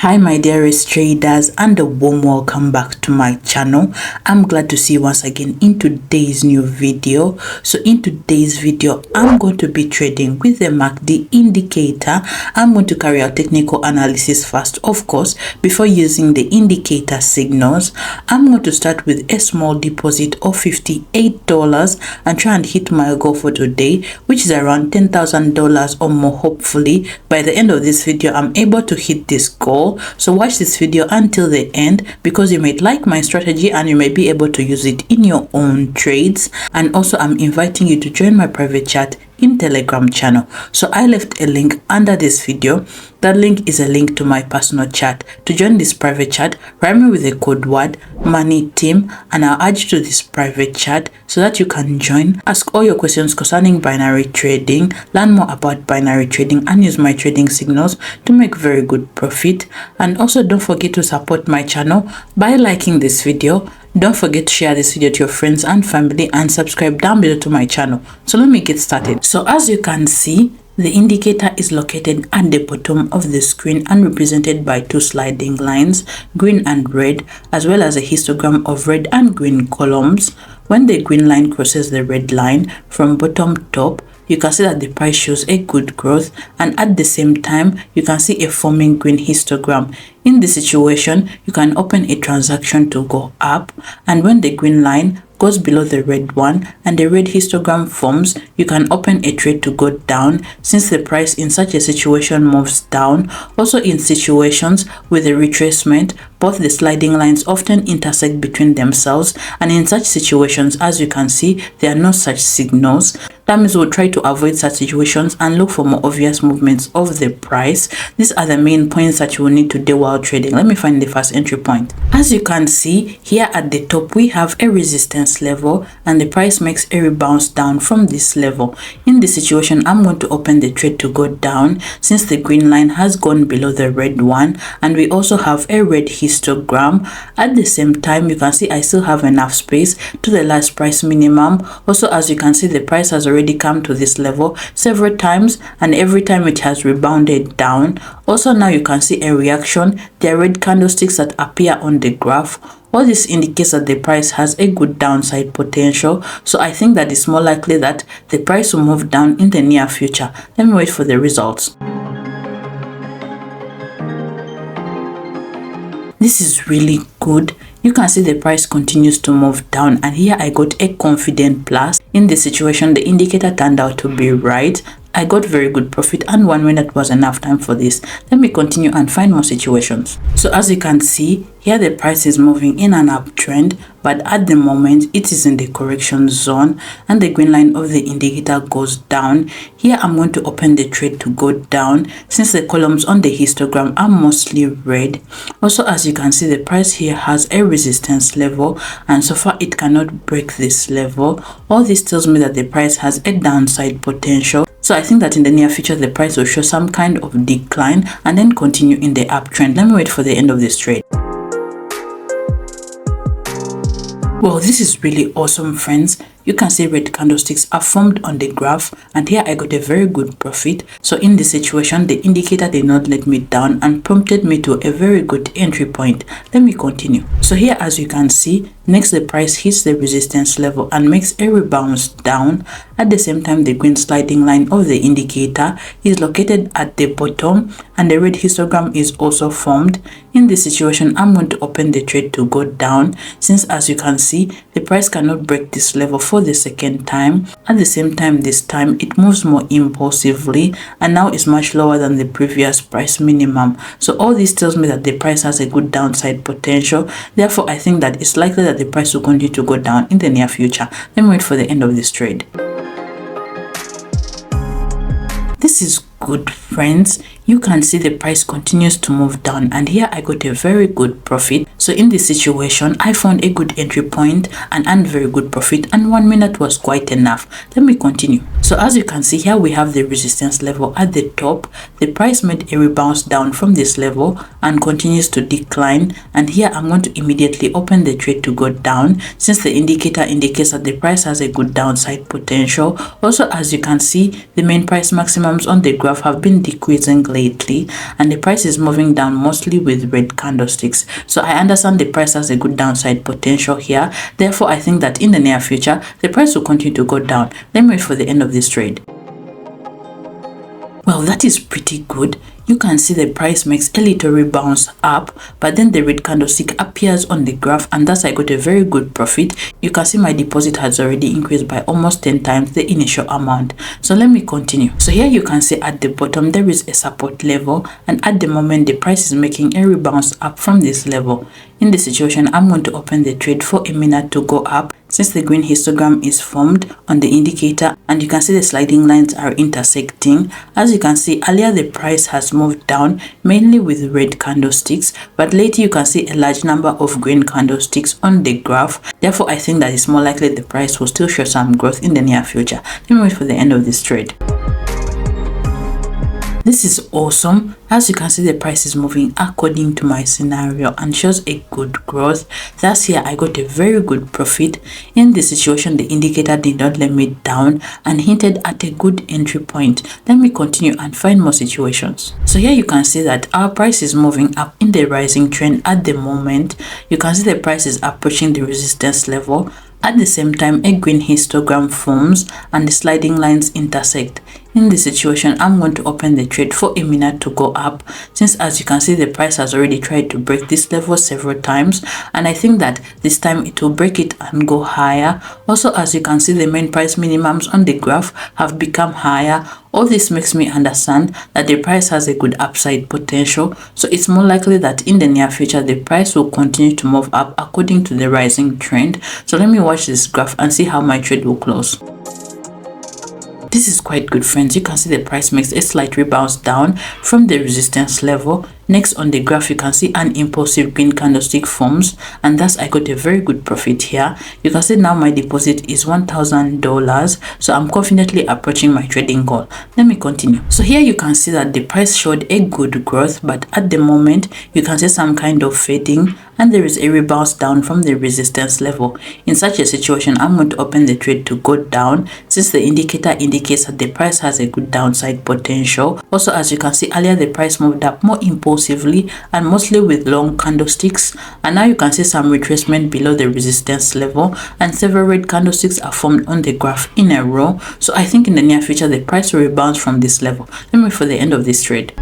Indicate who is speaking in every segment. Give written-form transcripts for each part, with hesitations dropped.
Speaker 1: Hi my dearest traders, and a warm welcome back to my channel. I'm glad to see you once again in today's new video. So in today's video, I'm going to be trading with the MACD indicator. I'm going to carry out technical analysis first, of course, before using the indicator signals. I'm going to start with a small deposit of $58 and try and hit my goal for today, which is around $10,000 or more. Hopefully by the end of this video, I'm able to hit this goal. So watch this video until the end, because you might like my strategy and you may be able to use it in your own trades. And also I'm inviting you to join my private chat in Telegram channel. So I left a link under this video. That link is a link to my personal chat. To join this private chat, write me with the code word money team and I'll add you to this private chat so that you can join, ask all your questions concerning binary trading, learn more about binary trading and use my trading signals to make very good profit. And also don't forget to support my channel by liking this video. Don't forget to share this video to your friends and family and subscribe down below to my channel. So let me get started. So as you can see, the indicator is located at the bottom of the screen and represented by two sliding lines, green and red, as well as a histogram of red and green columns. When the green line crosses the red line from bottom top, you can see that the price shows a good growth, and at the same time you can see a forming green histogram. In this situation, you can open a transaction to go up, and when the green line goes below the red one and the red histogram forms, you can open a trade to go down, since the price in such a situation moves down. Also in situations with a retracement, both the sliding lines often intersect between themselves, and in such situations, as you can see, there are no such signals. That means we'll try to avoid such situations and look for more obvious movements of the price. These are the main points that you will need to do while trading. Let me find the first entry point. As you can see here at the top, we have a resistance level and the price makes a rebound down from this level. In this situation, I'm going to open the trade to go down, since the green line has gone below the red one and we also have a red histogram. At the same time, you can see I still have enough space to the last price minimum. Also, as you can see, the price has already come to this level several times and every time it has rebounded down. Also now you can see a reaction. There are red candlesticks that appear on the graph. All this indicates that the price has a good downside potential, so I think that it's more likely that the price will move down in the near future. Let me wait for the results. This is really good. You can see the price continues to move down, and here I got a confident plus. In this situation, the indicator turned out to be right. I got very good profit, and 1 minute was enough time for this. Let me continue and find more situations. So as you can see, here the price is moving in an uptrend, but at the moment it is in the correction zone and the green line of the indicator goes down. Here I'm going to open the trade to go down, since the columns on the histogram are mostly red. Also, as you can see, the price here has a resistance level and so far it cannot break this level. All this tells me that the price has a downside potential. So I think that in the near future, the price will show some kind of decline and then continue in the uptrend. Let me wait for the end of this trade. Well, this is really awesome, friends. You can see red candlesticks are formed on the graph, and here I got a very good profit. So in this situation, the indicator did not let me down and prompted me to a very good entry point. Let me continue. So here, as you can see, next the price hits the resistance level and makes a rebound down. At the same time, the green sliding line of the indicator is located at the bottom and the red histogram is also formed. In this situation, I'm going to open the trade to go down, since as you can see, the price cannot break this level for the second time. At the same time, this time it moves more impulsively and now is much lower than the previous price minimum. So all this tells me that the price has a good downside potential. Therefore, I think that it's likely that the price will continue to go down in the near future. Let me wait for the end of this trade. This is good, friends. You can see the price continues to move down, and here I got a very good profit. So in this situation, I found a good entry point and earned very good profit, and 1 minute was quite enough. Let me continue. So as you can see here, we have the resistance level at the top. The price made a rebound down from this level and continues to decline, and here I'm going to immediately open the trade to go down, since the indicator indicates that the price has a good downside potential. Also, as you can see, the main price maximums on the graph have been decreasing lately. lately, and the price is moving down mostly with red candlesticks. So I understand the price has a good downside potential here. Therefore, I think that in the near future, the price will continue to go down. Let me wait for the end of this trade. Well, that is pretty good. You can see the price makes a little rebound up, but then the red candlestick appears on the graph, and thus I got a very good profit. You can see my deposit has already increased by almost 10 times the initial amount. So let me continue. So here you can see at the bottom there is a support level, and at the moment the price is making a rebound up from this level. In this situation, I'm going to open the trade for a minute to go up, since the green histogram is formed on the indicator, and you can see the sliding lines are intersecting. As you can see, earlier the price has moved down mainly with red candlesticks, but later you can see a large number of green candlesticks on the graph. Therefore, I think that it's more likely the price will still show some growth in the near future. Let me wait for the end of this trade. This is awesome. As you can see, the price is moving according to my scenario and shows a good growth. Thus here I got a very good profit. In this situation, the indicator did not let me down and hinted at a good entry point. Let me continue and find more situations. So here you can see that our price is moving up in the rising trend at the moment. You can see the price is approaching the resistance level. At the same time, a green histogram forms and the sliding lines intersect. In this situation, I'm going to open the trade for a minute to go up, since as you can see the price has already tried to break this level several times, and I think that this time it will break it and go higher. Also, as you can see, the main price minimums on the graph have become higher. All this makes me understand that the price has a good upside potential, so it's more likely that in the near future the price will continue to move up according to the rising trend. So let me watch this graph and see how my trade will close. This is quite good, friends. You can see the price makes a slight rebound down from the resistance level. Next on the graph, you can see an impulsive green candlestick forms, and thus I got a very good profit here. You can see now my deposit is $1,000, so I'm confidently approaching my trading goal. Let me continue. So here you can see that the price showed a good growth, but at the moment you can see some kind of fading, and there is a rebound down from the resistance level. In such a situation, I'm going to open the trade to go down, since the indicator indicates that the price has a good downside potential. Also, as you can see earlier, the price moved up more impulsively and mostly with long candlesticks, and now you can see some retracement below the resistance level, and several red candlesticks are formed on the graph in a row. So I think in the near future the price will rebound from this level. Let me wait for the end of this trade.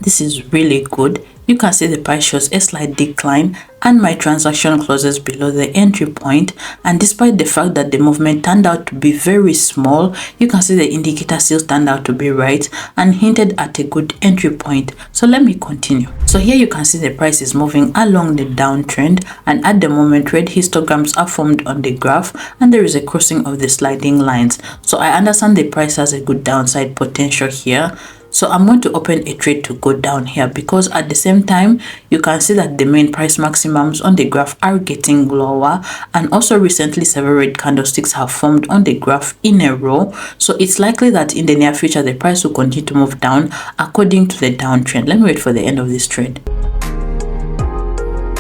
Speaker 1: This is really good. You can see the price shows a slight decline, and my transaction closes below the entry point, and despite the fact that the movement turned out to be very small, you can see the indicator still turned out to be right and hinted at a good entry point. So let me continue. So here you can see the price is moving along the downtrend, and at the moment red histograms are formed on the graph, and there is a crossing of the sliding lines. So I understand the price has a good downside potential here. So I'm going to open a trade to go down here, because at the same time you can see that the main price maximums on the graph are getting lower, and also recently several red candlesticks have formed on the graph in a row. So it's likely that in the near future the price will continue to move down according to the downtrend. Let me wait for the end of this trade.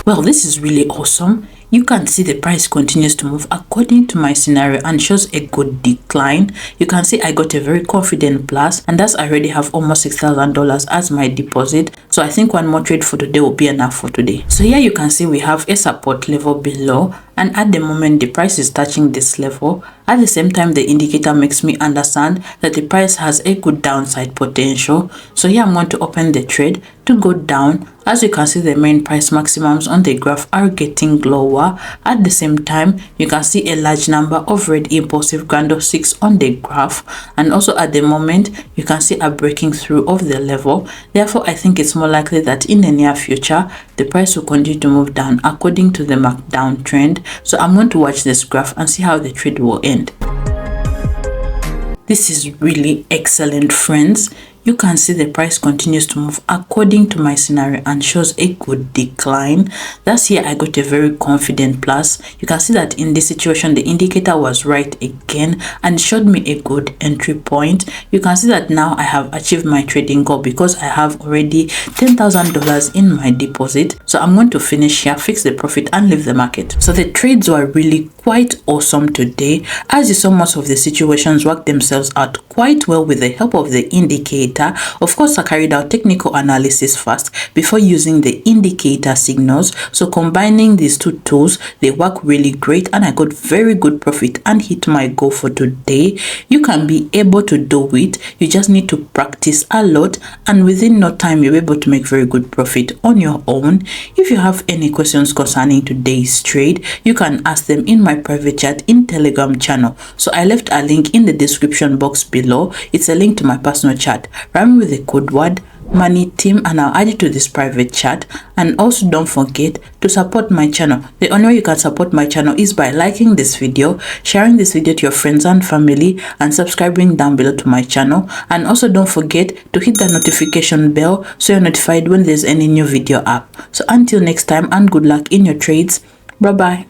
Speaker 1: Well, this is really awesome. You can see the price continues to move according to my scenario and shows a good decline. You can see I got a very confident plus, and thus I already have almost $6,000 as my deposit. So I think one more trade for today will be enough for today. So here you can see we have a support level below, and at the moment the price is touching this level. At the same time, the indicator makes me understand that the price has a good downside potential. So here I'm going to open the trade to go down. As you can see, the main price maximums on the graph are getting lower. At the same time, you can see a large number of red impulsive candlesticks on the graph, and also at the moment you can see a breaking through of the level. Therefore, I think it's more likely that in the near future the price will continue to move down according to the markdown trend. So I'm going to watch this graph and see how the trade will end. This is really excellent, friends. You can see the price continues to move according to my scenario and shows a good decline. Thus here I got a very confident plus. You can see that in this situation the indicator was right again and showed me a good entry point. You can see that now I have achieved my trading goal, because I have already $10,000 in my deposit. So I'm going to finish here, fix the profit and leave the market. So the trades were really quite awesome today. As you saw, most of the situations worked themselves out quite well with the help of the indicator. indicator. Of course, I carried out technical analysis first before using the indicator signals. So combining these two tools, they work really great, and I got very good profit and hit my goal for today. You can be able to do it. You just need to practice a lot, and within no time you're able to make very good profit on your own. If you have any questions concerning today's trade, you can ask them in my private chat in Telegram channel. So I left a link in the description box below. It's a link to my personal chat. Run with the code word money team, and I'll add it to this private chat. And also don't forget to support my channel. The only way you can support my channel is by liking this video, sharing this video to your friends and family, and subscribing down below to my channel. And also don't forget to hit the notification bell so you're notified when there's any new video up. So until next time, and good luck in your trades. Bye bye.